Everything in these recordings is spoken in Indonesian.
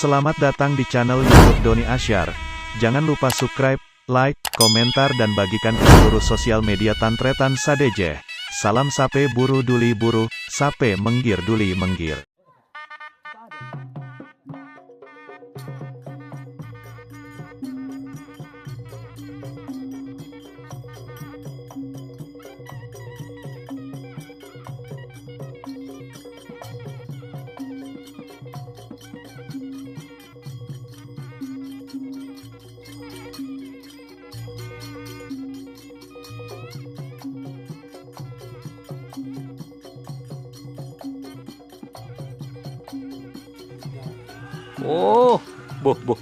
Selamat datang di channel YouTube Doni Asyar. Jangan lupa subscribe, like, komentar dan bagikan ke seluruh sosial media Tantretan Sadejeh. Salam sape buru duli buru, sape menggir duli menggir. Oh, boh.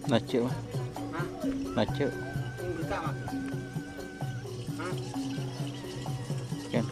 Nace mah. Nace. Kan.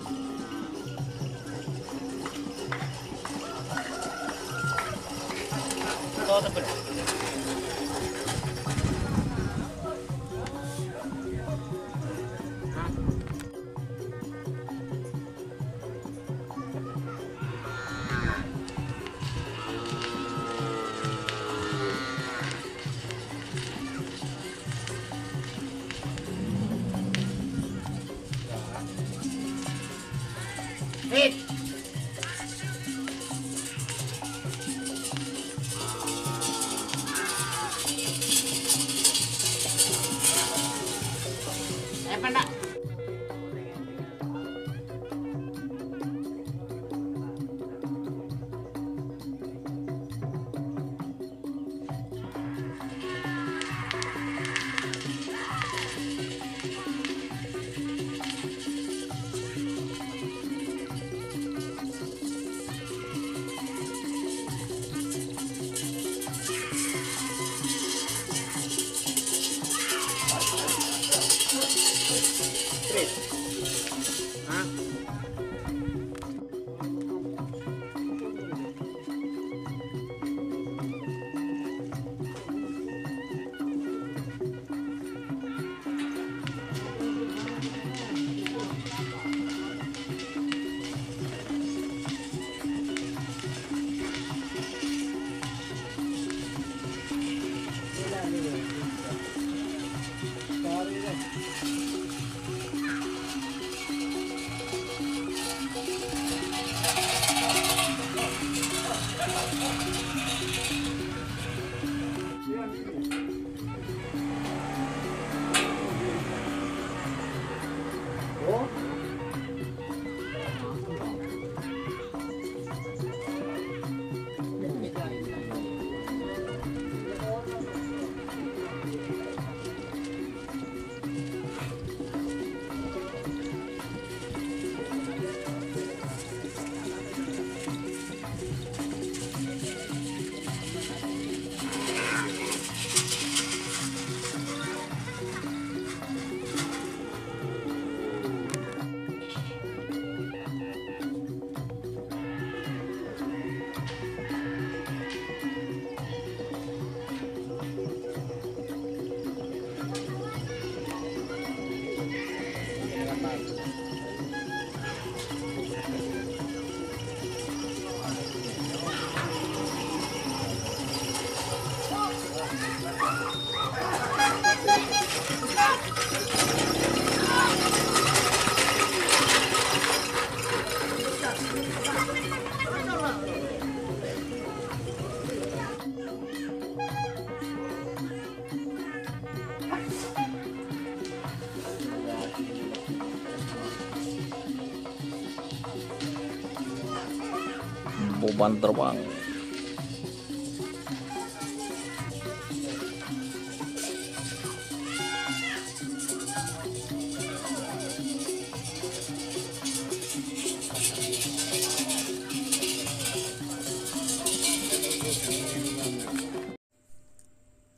beban terbang.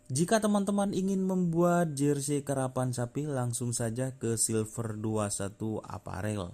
Jika teman-teman ingin membuat jersey karapan sapi, langsung saja ke Silver 21 Apparel.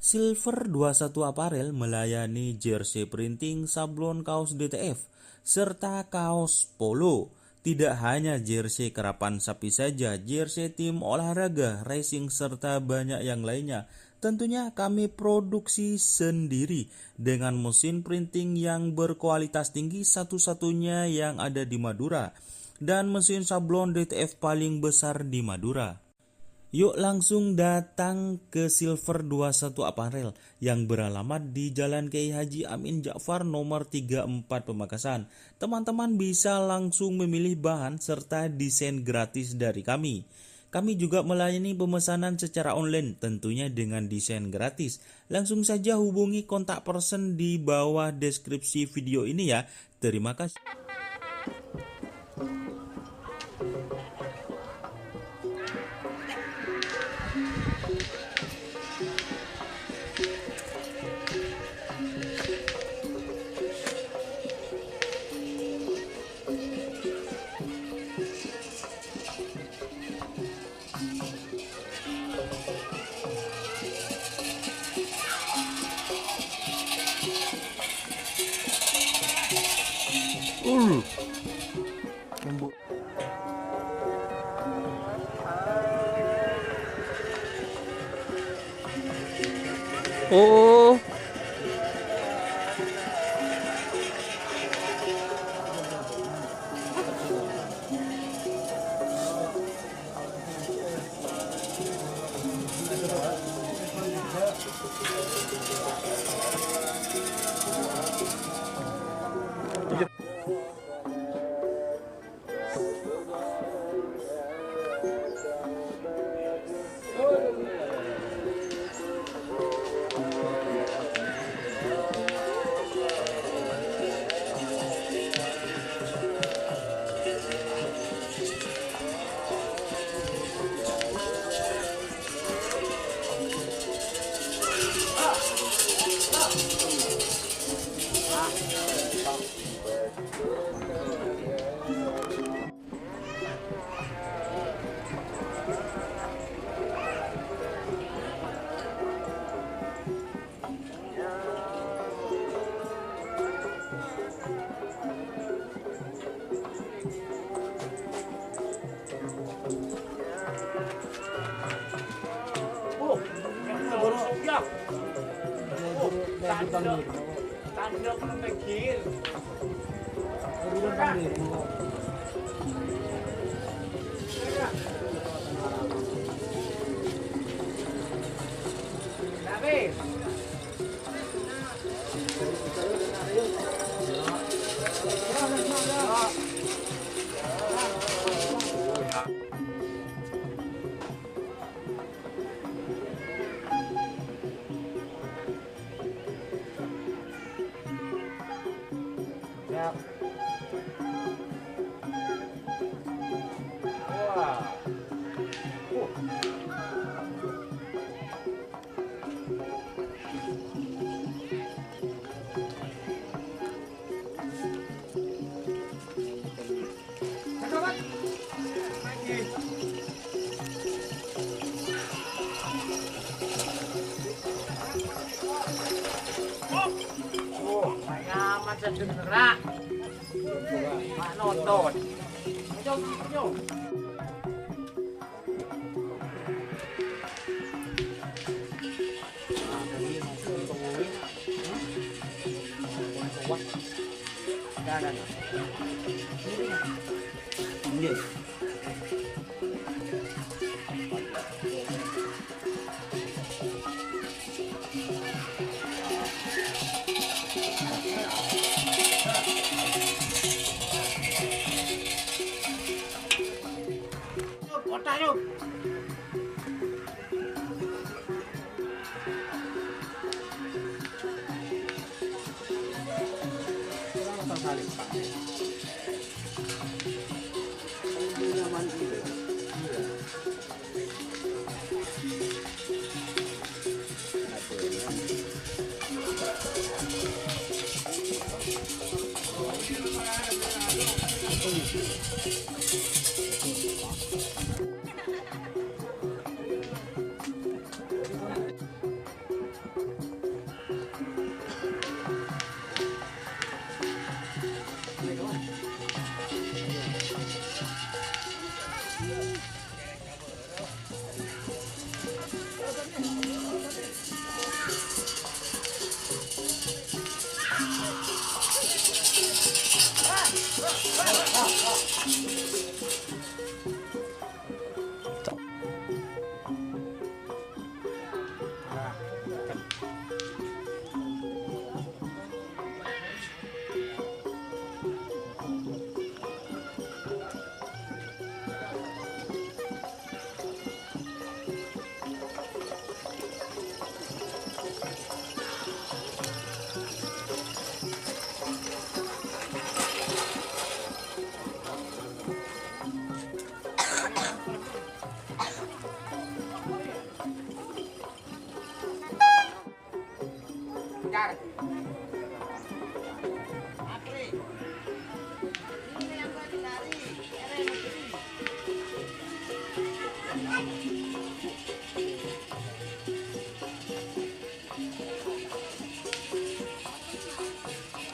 Silver 21 Apparel melayani jersey printing, sablon kaos DTF, serta kaos polo. Tidak hanya jersey karapan sapi saja, jersey tim olahraga, racing, serta banyak yang lainnya. Tentunya kami produksi sendiri dengan mesin printing yang berkualitas tinggi, satu-satunya yang ada di Madura, dan mesin sablon DTF paling besar di Madura. Yuk langsung datang ke Silver 21 Apparel yang beralamat di Jalan Kiai Haji Amin Ja'far nomor 34 Pamekasan. Teman-teman bisa langsung memilih bahan serta desain gratis dari kami. Kami juga melayani pemesanan secara online, tentunya dengan desain gratis. Langsung saja hubungi kontak person di bawah deskripsi video ini ya. Terima kasih. Oh,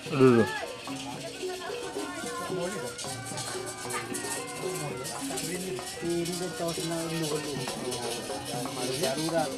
Dulu. Ini kan tahu semua ini dulu. Malu darurat.